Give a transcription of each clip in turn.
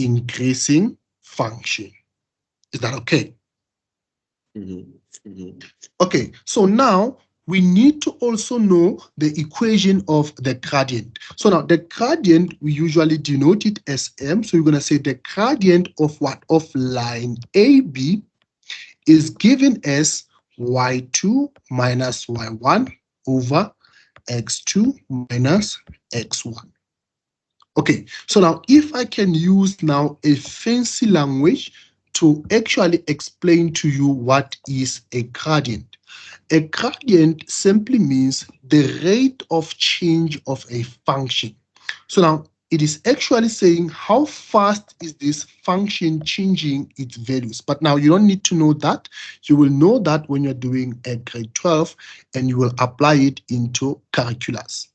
increasing function. Is that okay? Okay, so now we need to also know the equation of the gradient. So now the gradient, we usually denote it as m. So you're going to say the gradient of what? Of line AB is given as y2 minus y1 over x2 minus x1. Okay, so now if I can use now a fancy language to actually explain to you what is a gradient. A gradient simply means the rate of change of a function. So now it is actually saying how fast is this function changing its values. But now you don't need to know that. You will know that when you're doing a grade 12 and you will apply it into calculus.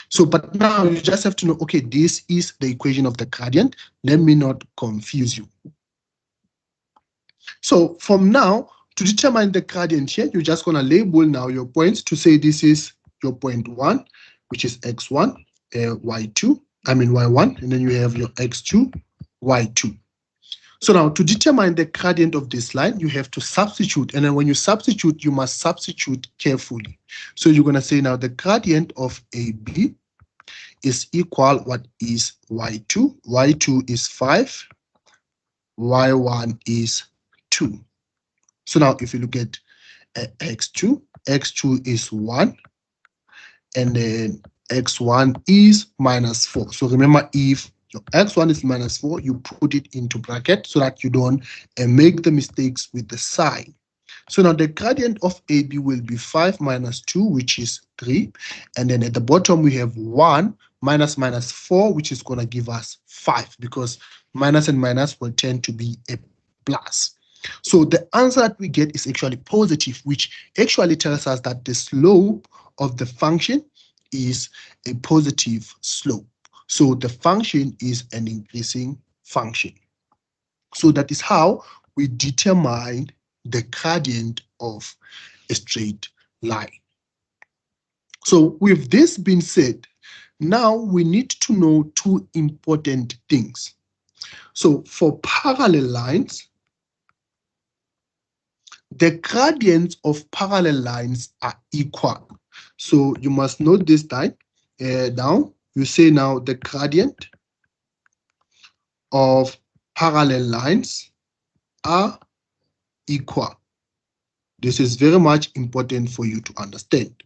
So, but now you just have to know, okay, this is the equation of the gradient. Let me not confuse you. So from now, to determine the gradient here, you're just going to label now your points to say this is your point 1, which is x1, y1, and then you have your x2, y2. So now to determine the gradient of this line, you have to substitute. And then when you substitute, you must substitute carefully. So you're going to say now the gradient of AB is equal, what is y2? Y2 is 5, y1 is 2. So now if you look at x2, x2 is 1, and then x1 is minus 4. So remember, if your x1 is minus 4, you put it into bracket so that you don't make the mistakes with the sign. So now the gradient of AB will be 5 minus 2, which is 3. And then at the bottom, we have 1 minus minus 4, which is going to give us 5, because minus and minus will tend to be a plus. So the answer that we get is actually positive, which actually tells us that the slope of the function is a positive slope. So the function is an increasing function. So that is how we determine the gradient of a straight line. So with this being said, now we need to know two important things. So for parallel lines, the gradients of parallel lines are equal. So you must note this time down. You say now the gradient of parallel lines are equal. This is very much important for you to understand.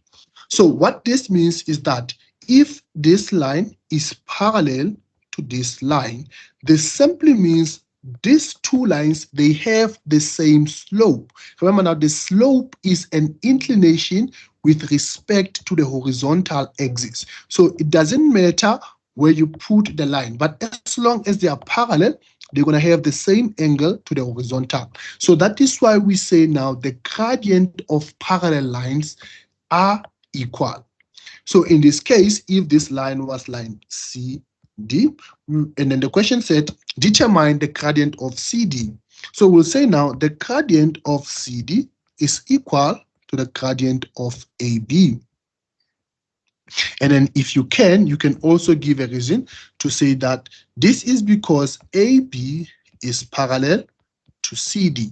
So what this means is that if this line is parallel to this line, this simply means these two lines, they have the same slope. Remember now, the slope is an inclination with respect to the horizontal axis. So it doesn't matter where you put the line, but as long as they are parallel, they're going to have the same angle to the horizontal. So that is why we say now the gradient of parallel lines are equal. So in this case, if this line was line CD, and then the question said, determine the gradient of CD. So we'll say now the gradient of CD is equal to the gradient of AB. And then if you can also give a reason to say that this is because AB is parallel to CD.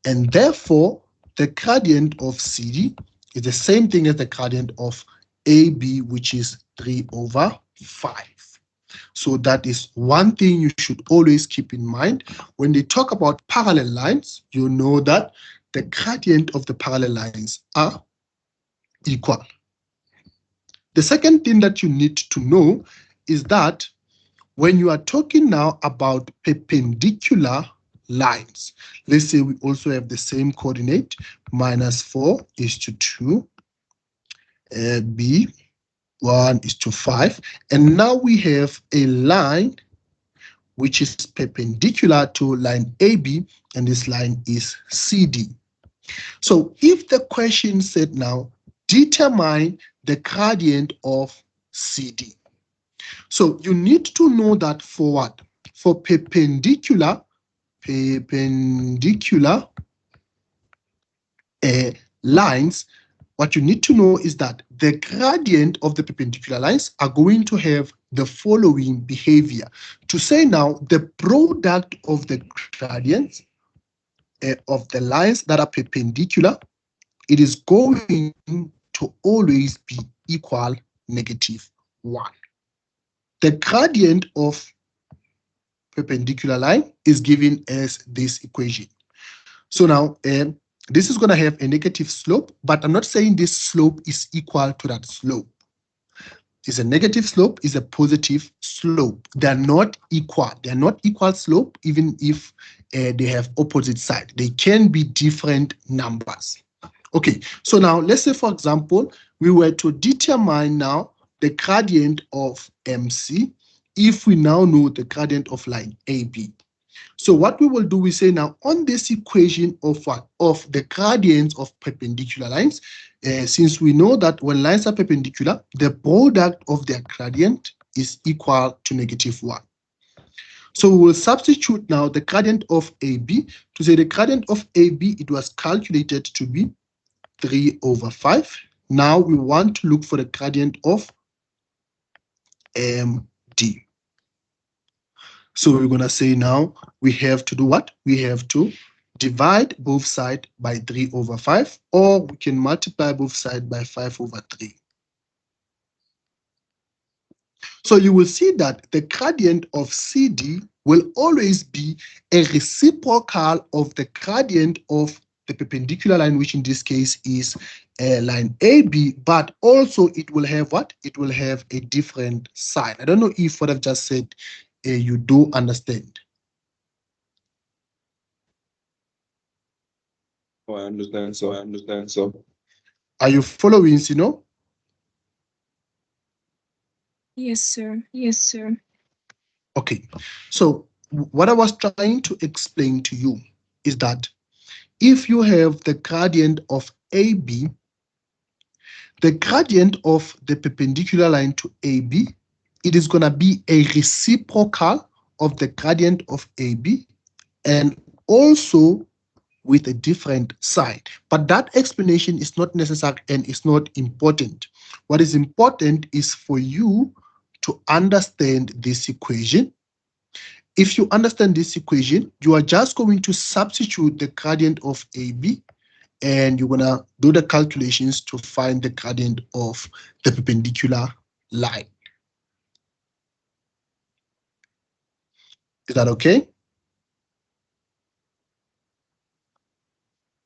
And therefore, the gradient of CD is the same thing as the gradient of AB, which is 3/5. So that is one thing you should always keep in mind. When they talk about parallel lines, you know that the gradient of the parallel lines are equal. The second thing that you need to know is that when you are talking now about perpendicular lines, let's say we also have the same coordinate, -4 is to 2, B 1 is to 5, and now we have a line which is perpendicular to line AB, and this line is CD. So if the question said now, determine the gradient of CD. So you need to know that for what? For perpendicular lines, what you need to know is that the gradient of the perpendicular lines are going to have the following behavior. To say now the product of the gradients of the lines that are perpendicular, it is going to always be equal -1. The gradient of perpendicular line is given as this equation. So now this is going to have a negative slope, but I'm not saying this slope is equal to that slope. It's a negative slope, is a positive slope. They're not equal. They're not equal slope, even if they have opposite side. They can be different numbers. Okay, so now let's say, for example, we were to determine now the gradient of MC if we now know the gradient of line AB. So what we will do, we say now on this equation of what? Of the gradients of perpendicular lines, since we know that when lines are perpendicular, the product of their gradient is equal to -1. So we will substitute now the gradient of AB. To say the gradient of AB, it was calculated to be 3/5. Now we want to look for the gradient of MD. So we're going to say now we have to do what? We have to divide both sides by 3/5, or we can multiply both sides by 5/3. So you will see that the gradient of CD will always be a reciprocal of the gradient of the perpendicular line, which in this case is line AB, but also it will have what? It will have a different sign. I don't know if what I've just said you do understand. Oh, I understand. So I understand. So Are you following, Sino? Yes, sir. yes, sir. Okay, so what I was trying to explain to you is that if you have the gradient of AB, the gradient of the perpendicular line to AB, it is going to be a reciprocal of the gradient of AB and also with a different side. But that explanation is not necessary and is not important. What is important is for you to understand this equation. If you understand this equation, you are just going to substitute the gradient of AB and you're going to do the calculations to find the gradient of the perpendicular line. Is that okay?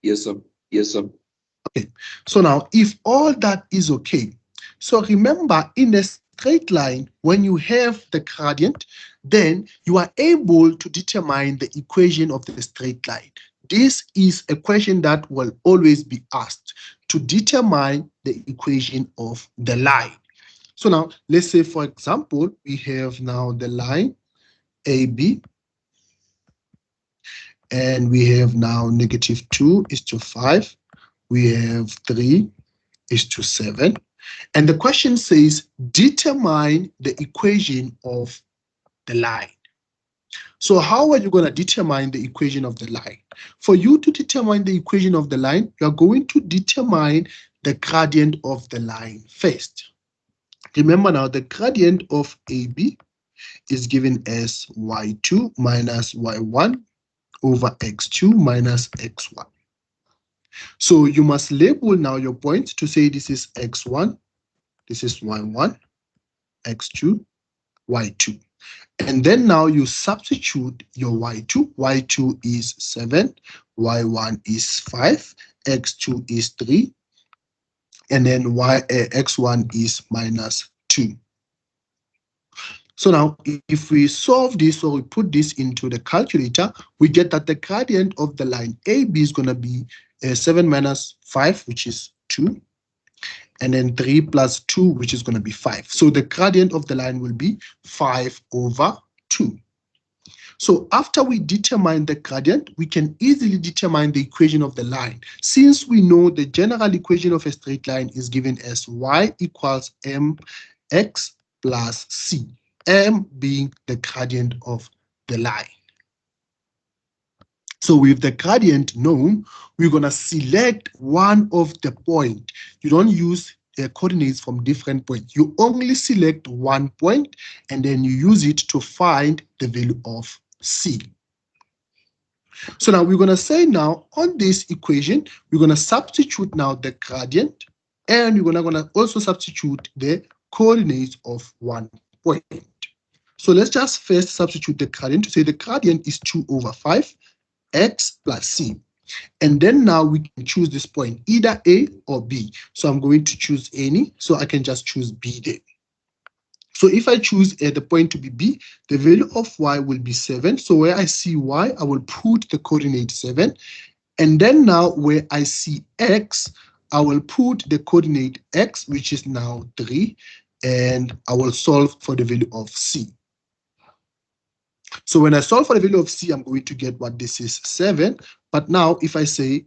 Yes, sir. Yes, sir. Okay. So now, if all that is okay, so remember in a straight line, when you have the gradient, then you are able to determine the equation of the straight line. This is a question that will always be asked to determine the equation of the line. So now, let's say, for example, we have now the line AB, and we have now -2:5. We have 3:7. And the question says, determine the equation of the line. So how are you going to determine the equation of the line? For you to determine the equation of the line, you are going to determine the gradient of the line first. Remember now, the gradient of AB is given as y2 minus y1 over x2 minus x1. So you must label now your points to say this is x1, this is y1, x2, y2. And then now you substitute your y2. y2 is 7, y1 is 5, x2 is 3, and then x1 is -2. So now if we solve this or we put this into the calculator, we get that the gradient of the line AB is going to be 7 minus 5, which is 2, and then 3 plus 2, which is going to be 5. So the gradient of the line will be 5/2. So after we determine the gradient, we can easily determine the equation of the line. Since we know the general equation of a straight line is given as y equals mx plus c, m being the gradient of the line. So with the gradient known, we're going to select one of the point. You don't use coordinates from different points. You only select one point and then you use it to find the value of C. So now we're going to say now on this equation, we're going to substitute now the gradient, and we're going to also substitute the coordinates of one point. So let's just first substitute the gradient to say the gradient is 2 over 5 x plus c. And then now we can choose this point, either A or B. So I'm going to choose any, so I can just choose B there. So if I choose the point to be B, the value of y will be 7. So where I see y, I will put the coordinate 7. And then now where I see x, I will put the coordinate x, which is now 3. And I will solve for the value of c. So when I solve for the value of c, I'm going to get what this is, 7. But now if I say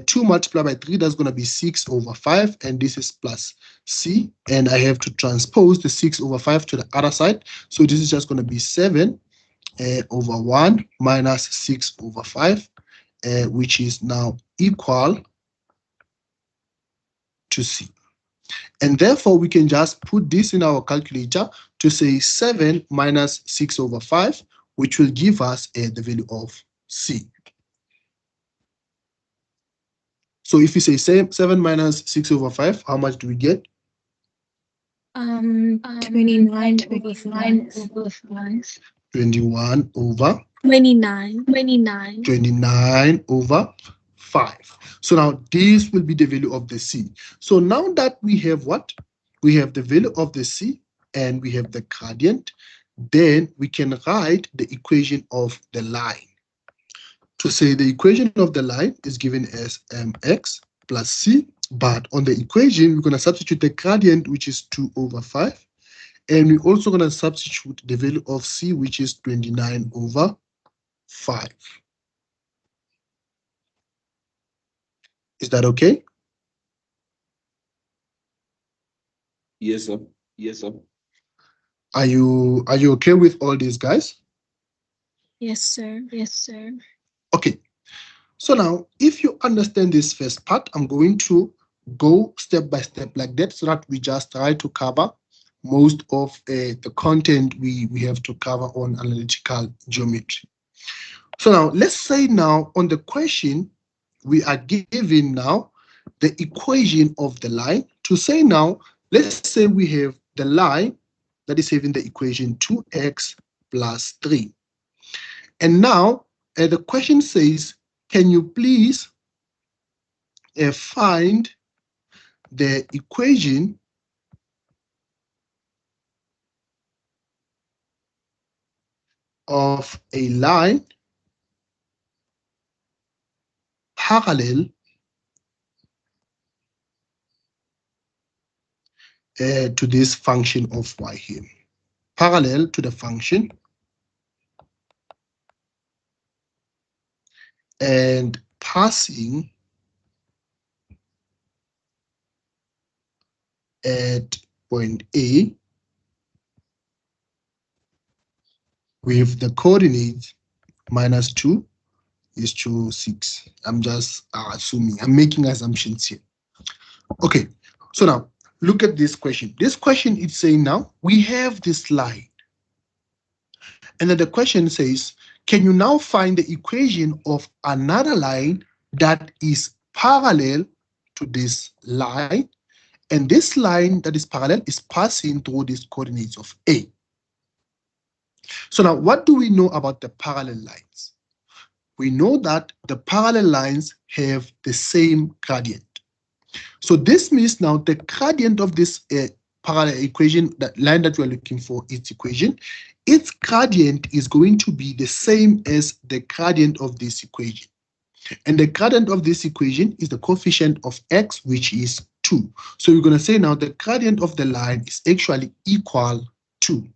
2 multiplied by 3, that's going to be 6 over 5, and this is plus c, and I have to transpose the 6 over 5 to the other side. So this is just going to be 7 over 1 minus 6 over 5, which is now equal to c. And therefore, we can just put this in our calculator to say 7 minus 6 over 5, which will give us the value of c. So if we say 7 minus 6 over 5, how much do we get? 29 over 5. 21 over 29. 29 over 5. So now this will be the value of the c. So now that we have what? We have the value of the c and we have the gradient, then we can write the equation of the line. To say the equation of the line is given as mx plus c, but on the equation, we're going to substitute the gradient, which is 2 over 5. And we're also going to substitute the value of c, which is 29 over 5. Is that okay? Yes, sir. Yes, sir. Are you okay with all these, guys? Yes, sir. Okay. So now, if you understand this first part, I'm going to go step by step like that so that we just try to cover most of the content we have to cover on analytical geometry. So now, let's say now on the question, we are given now the equation of the line. To say now, let's say we have the line that is having the equation 2x plus 3. And now the question says, can you please find the equation of a line parallel to this function of y here, parallel to the function and passing at point A with the coordinates -2 is to 6. I'm just assuming, I'm making assumptions here. Okay, so now look at this question. This question is saying now we have this line. And then the question says, can you now find the equation of another line that is parallel to this line? And this line that is parallel is passing through these coordinates of A. So now what do we know about the parallel lines? We know that the parallel lines have the same gradient. So this means now the gradient of this parallel equation, that line that we're looking for, its equation, its gradient is going to be the same as the gradient of this equation. And the gradient of this equation is the coefficient of x, which is 2. So we're going to say now the gradient of the line is actually equal to.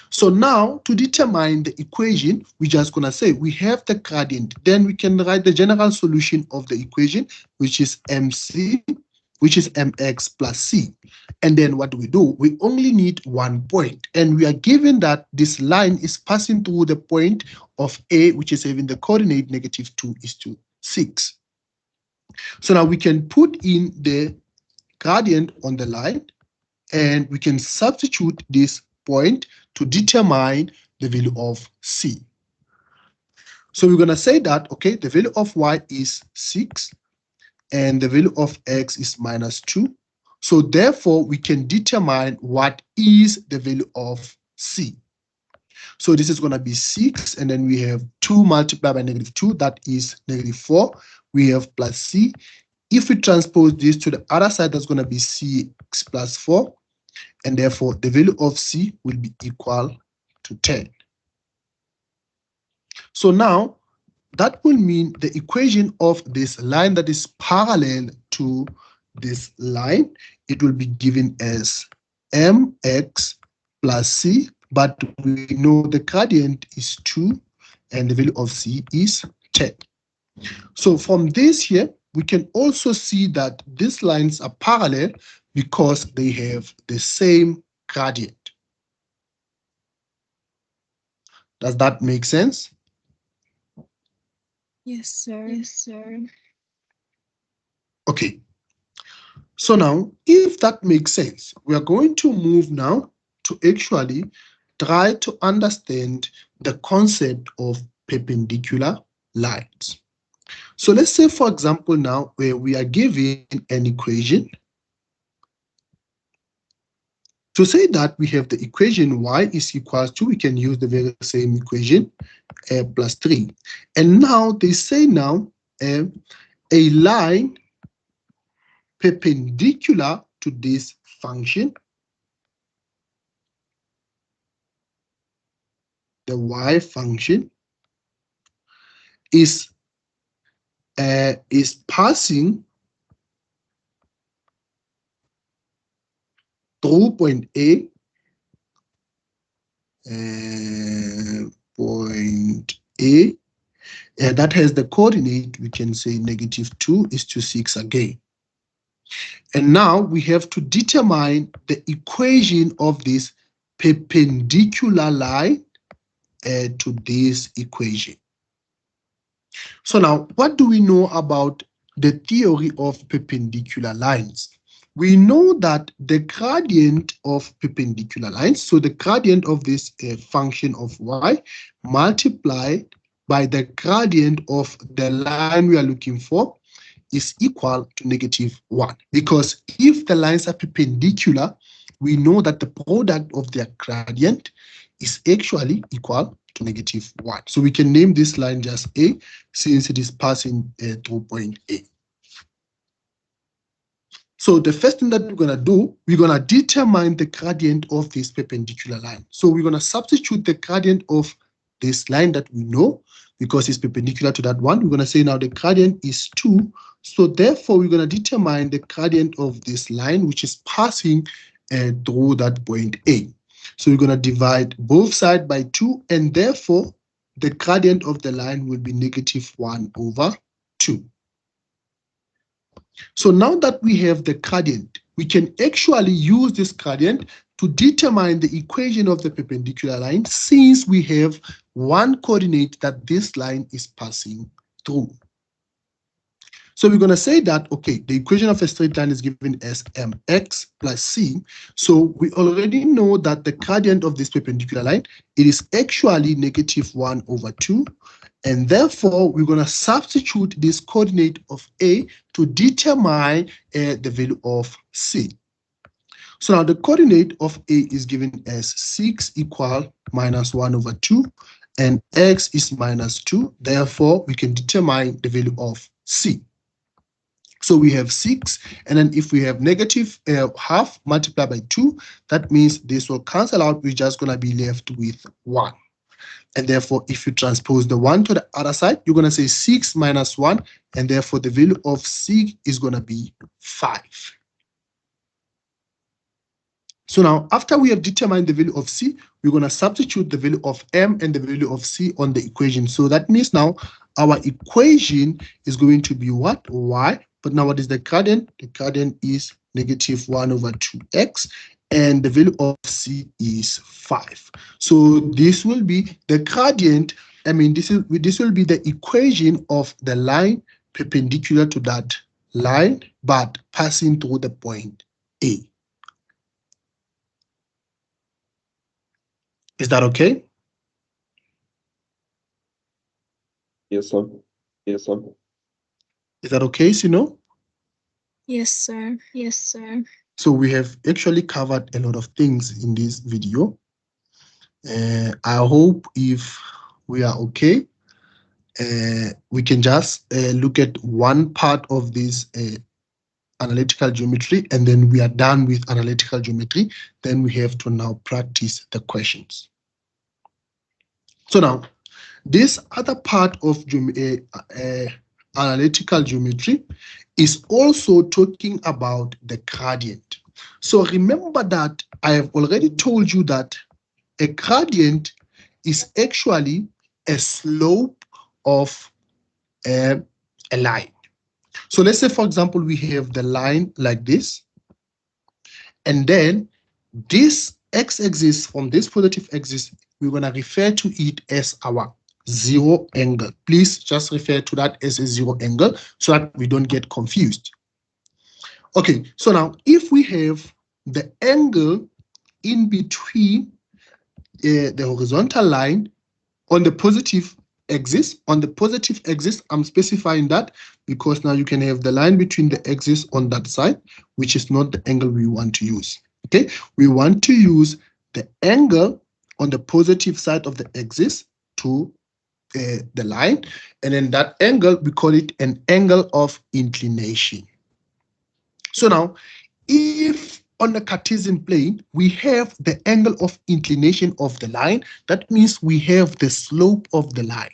So now to determine the equation, we're just going to say we have the gradient. Then we can write the general solution of the equation, which is mc, which is mx plus c. And then what do? We only need one point. And we are given that this line is passing through the point of A, which is having the coordinate -2 is to 6. So now we can put in the gradient on the line, and we can substitute this point to determine the value of C. So we're going to say that, okay, the value of y is 6 and the value of x is -2. So therefore, we can determine what is the value of C. So this is going to be 6, and then we have 2 multiplied by -2, that is -4. We have plus C. If we transpose this to the other side, that's going to be C(x) plus 4, and therefore the value of C will be equal to 10. So now, that will mean the equation of this line that is parallel to this line, it will be given as mx plus c, but we know the gradient is 2 and the value of c is 10. So from this here, we can also see that these lines are parallel because they have the same gradient. Does that make sense? Yes, sir. Yes, sir. Okay. So now, if that makes sense, we are going to move now to actually try to understand the concept of perpendicular lines. So let's say, for example, now where we are given an equation. To say that we have the equation y is equals to, we can use the very same equation, plus 3. And now they say now a line perpendicular to this function, the y function, is passing through point A, that has the coordinate, we can say -2 is to 6 again. And now we have to determine the equation of this perpendicular line to this equation. So now, what do we know about the theory of perpendicular lines? We know that the gradient of perpendicular lines, so the gradient of this function of y multiplied by the gradient of the line we are looking for, is equal to -1. Because if the lines are perpendicular, we know that the product of their gradient is actually equal to -1. So we can name this line just A, since it is passing through point A. So the first thing that we're going to do, we're going to determine the gradient of this perpendicular line. So we're going to substitute the gradient of this line that we know, because it's perpendicular to that one. We're going to say now the gradient is 2. So therefore, we're going to determine the gradient of this line, which is passing through that point A. So we're going to divide both sides by 2, and therefore, the gradient of the line will be -1/2. So now that we have the gradient, we can actually use this gradient to determine the equation of the perpendicular line, since we have one coordinate that this line is passing through. So we're going to say that, okay, the equation of a straight line is given as mx plus c. So we already know that the gradient of this perpendicular line, it is actually -1/2. And therefore, we're going to substitute this coordinate of A to determine the value of C. So now the coordinate of A is given as 6 equal -1/2, and x is -2. Therefore, we can determine the value of C. So we have 6, and then if we have -half multiplied by 2, that means this will cancel out. We're just going to be left with 1. And therefore, if you transpose the 1 to the other side, you're going to say 6 minus 1, and therefore the value of C is going to be 5. So now, after we have determined the value of C, we're going to substitute the value of M and the value of C on the equation. So that means now our equation is going to be what? Y. But now what is the gradient? The gradient is -1/2x. And the value of C is 5. So this will be the gradient. This will be the equation of the line perpendicular to that line, but passing through the point A. Is that okay? Yes, sir. Yes, sir. Is that okay, Sino? Yes, sir. Yes, sir. So we have actually covered a lot of things in this video. I hope if we are okay, we can just look at one part of this analytical geometry, and then we are done with analytical geometry. Then we have to now practice the questions. So now, this other part of analytical geometry is also talking about the gradient. So remember that I have already told you that a gradient is actually a slope of a line. So let's say, for example, we have the line like this, and then this x-axis from this positive axis, we're going to refer to it as our zero angle. Please just refer to that as a zero angle so that we don't get confused. Okay, so now if we have the angle in between the horizontal line on the positive axis, I'm specifying that because now you can have the line between the axis on that side, which is not the angle we want to use. Okay, we want to use the angle on the positive side of the axis to the line, and then that angle, we call it an angle of inclination. So now, if on the Cartesian plane, we have the angle of inclination of the line, that means we have the slope of the line.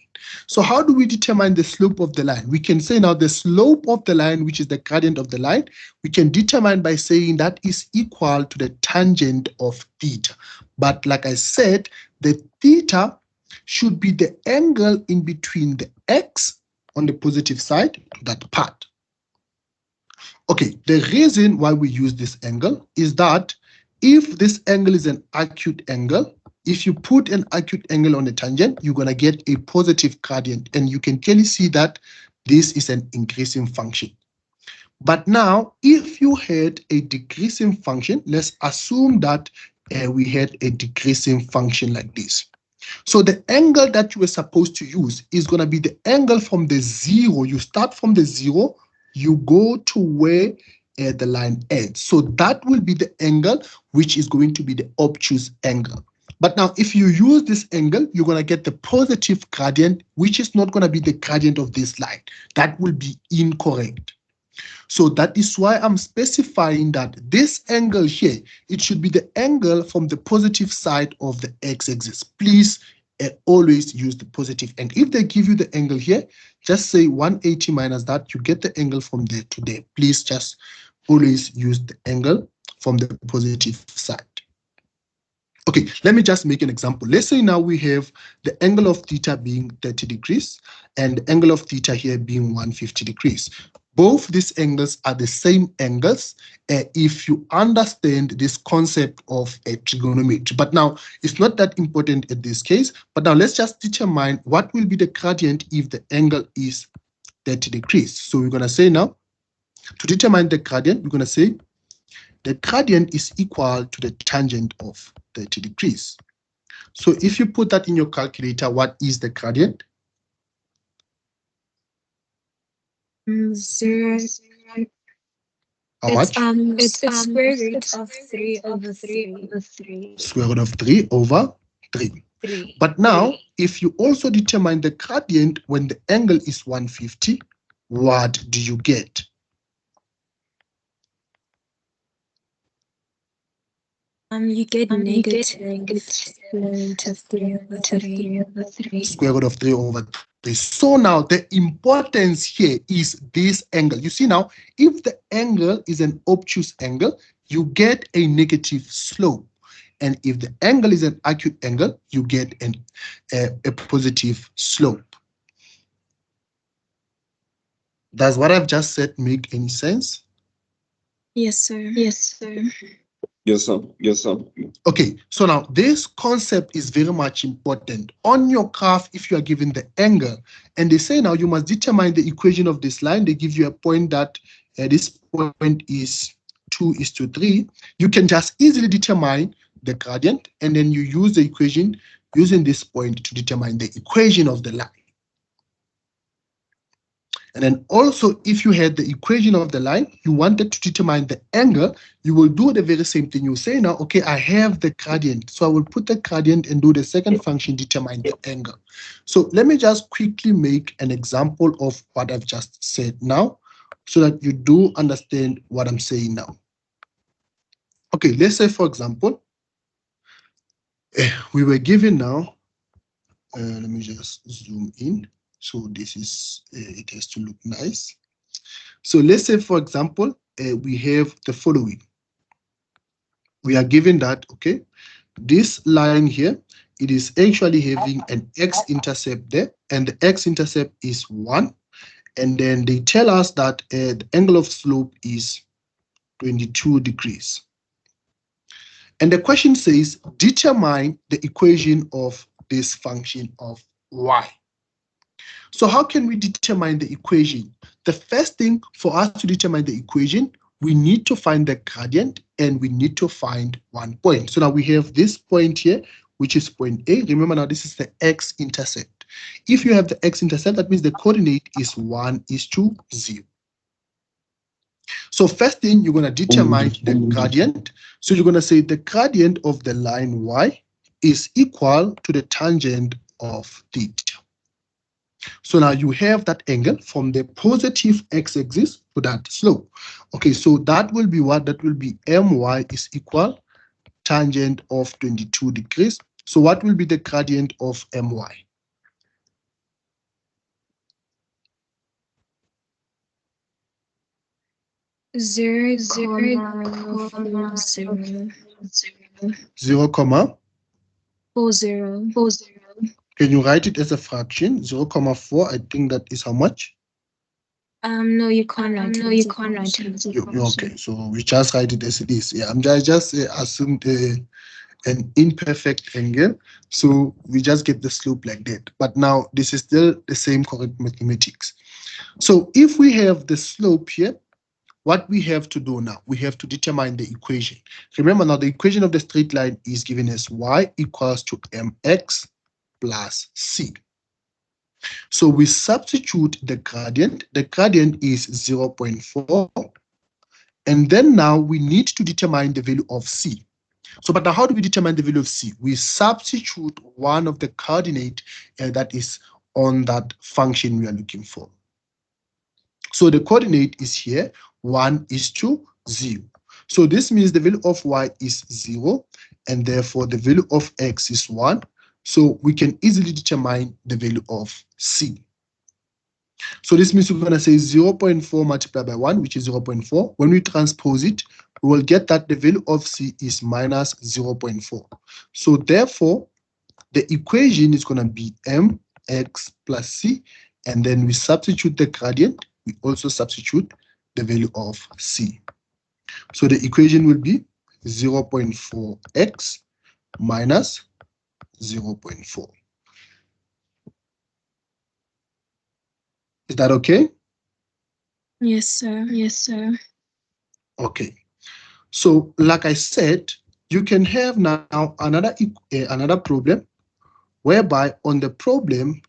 So how do we determine the slope of the line? We can say now the slope of the line, which is the gradient of the line, we can determine by saying that is equal to the tangent of theta. But like I said, the theta should be the angle in between the x on the positive side, that part. Okay, the reason why we use this angle is that if this angle is an acute angle, if you put an acute angle on a tangent, you're going to get a positive gradient. And you can clearly see that this is an increasing function. But now, if you had a decreasing function, let's assume that we had a decreasing function like this. So the angle that you were supposed to use is going to be the angle from the zero. You start from the zero, you go to where the line ends. So that will be the angle, which is going to be the obtuse angle. But now, if you use this angle, you're going to get the positive gradient, which is not going to be the gradient of this line. That will be incorrect. So that is why I'm specifying that this angle here, it should be the angle from the positive side of the x-axis. Please always use the positive angle. If they give you the angle here, just say 180 minus that, you get the angle from there to there. Please just always use the angle from the positive side. Okay, let me just make an example. Let's say now we have the angle of theta being 30 degrees and the angle of theta here being 150 degrees. Both these angles are the same angles if you understand this concept of a trigonometry. But now, it's not that important in this case. But now let's just determine what will be the gradient if the angle is 30 degrees. So we're going to say now, to determine the gradient, we're going to say the gradient is equal to the tangent of 30 degrees. So if you put that in your calculator, what is the gradient? 0. How much? It's square root of 3 over 3. Square root of 3 over 3. But now, if you also determine the gradient when the angle is 150, what do you get? You get negative square root of 3 over 3. Square root of 3 over 3. So now the importance here is this angle. You see now, if the angle is an obtuse angle, you get a negative slope. And if the angle is an acute angle, you get a positive slope. Does what I've just said make any sense? Yes, sir. Yes, sir. Yes, sir. Yes, sir. Okay, so now this concept is very much important. On your graph, if you are given the angle, and they say now you must determine the equation of this line, they give you a point that this point is 2:3, you can just easily determine the gradient, and then you use the equation using this point to determine the equation of the line. And then also, if you had the equation of the line, you wanted to determine the angle, you will do the very same thing. You say now, okay, I have the gradient. So I will put the gradient and do the second function, determine the angle. So let me just quickly make an example of what I've just said now, so that you do understand what I'm saying now. Okay, let's say, for example, we were given now, let me just zoom in. So this is, it has to look nice. So let's say, for example, we have the following. We are given that, okay, this line here, it is actually having an x-intercept there, and the x-intercept is 1. And then they tell us that the angle of slope is 22 degrees. And the question says, determine the equation of this function of y. So how can we determine the equation? The first thing for us to determine the equation, we need to find the gradient and we need to find one point. So now we have this point here, which is point A. Remember now, this is the x-intercept. If you have the x-intercept, that means the coordinate is 1:0. So first thing, you're going to determine the gradient. So you're going to say the gradient of the line y is equal to the tangent of theta. So now you have that angle from the positive x-axis to that slope. Okay, so that will be what? That will be my is equal tangent of 22 degrees. So what will be the gradient of my? Zero comma 40. 0, can you write it as a fraction? 0,4, I think that is how much? No, you can't write it. Okay, so we just write it as it is. Yeah, I just assumed an imperfect angle, so we just get the slope like that. But now this is still the same correct mathematics. So if we have the slope here, what we have to do now, we have to determine the equation. Remember now, the equation of the straight line is given as y equals to mx plus c. So we substitute the gradient. The gradient is 0.4. And then now we need to determine the value of c. So, but now how do we determine the value of c? We substitute one of the coordinate that is on that function we are looking for. So the coordinate is here, 1:0. So this means the value of y is 0, and therefore the value of x is 1. So we can easily determine the value of c. So this means we're going to say 0.4 multiplied by 1, which is 0.4. When we transpose it, we will get that the value of c is minus 0.4. So therefore, the equation is going to be mx plus c, and then we substitute the gradient. We also substitute the value of c. So the equation will be 0.4x minus 0.4. Is that okay? Yes, sir. Okay. So like I said, you can have now another problem whereby on the problem,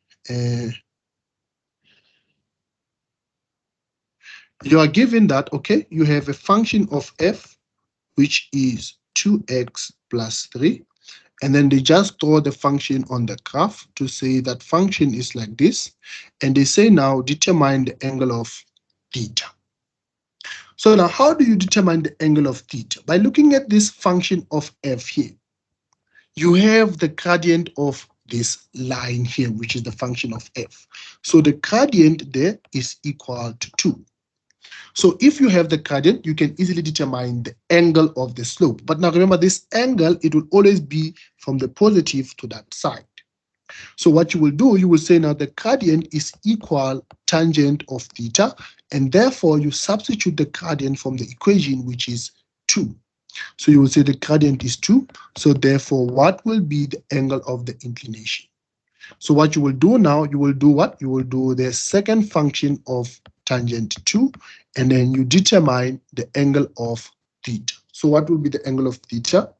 you are given that, okay, you have a function of f, which is 2x plus 3. And then they just draw the function on the graph to say that function is like this. And they say now determine the angle of theta. So now how do you determine the angle of theta? By looking at this function of f here. You have the gradient of this line here, which is the function of f. So the gradient there is equal to 2. So if you have the gradient, you can easily determine the angle of the slope. But now remember, this angle, it will always be from the positive to that side. So what you will do, you will say now the gradient is equal tangent of theta, and therefore you substitute the gradient from the equation, which is 2. So you will say the gradient is 2. So therefore, what will be the angle of the inclination? So what you will do now, you will do what? You will do the second function of tangent 2, and then you determine the angle of theta. So what will be the angle of theta?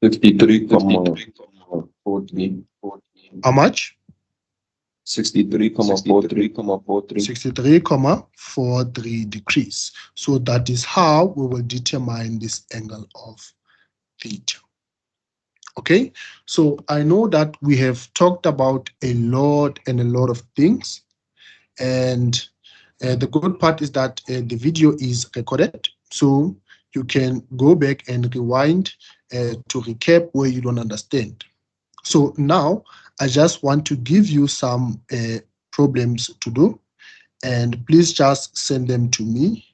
Fifty-three comma 43. How much? 63,43. 63,43 degrees. So that is how we will determine this angle of theta. Okay, so I know that we have talked about a lot of things, and the good part is that the video is recorded, so you can go back and rewind to recap where you don't understand. So now I just want to give you some problems to do, and please just send them to me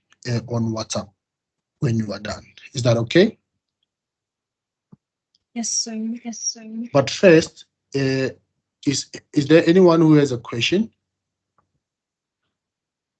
on WhatsApp when you are done. Is that okay? Yes, sir. But first, is there anyone who has a question?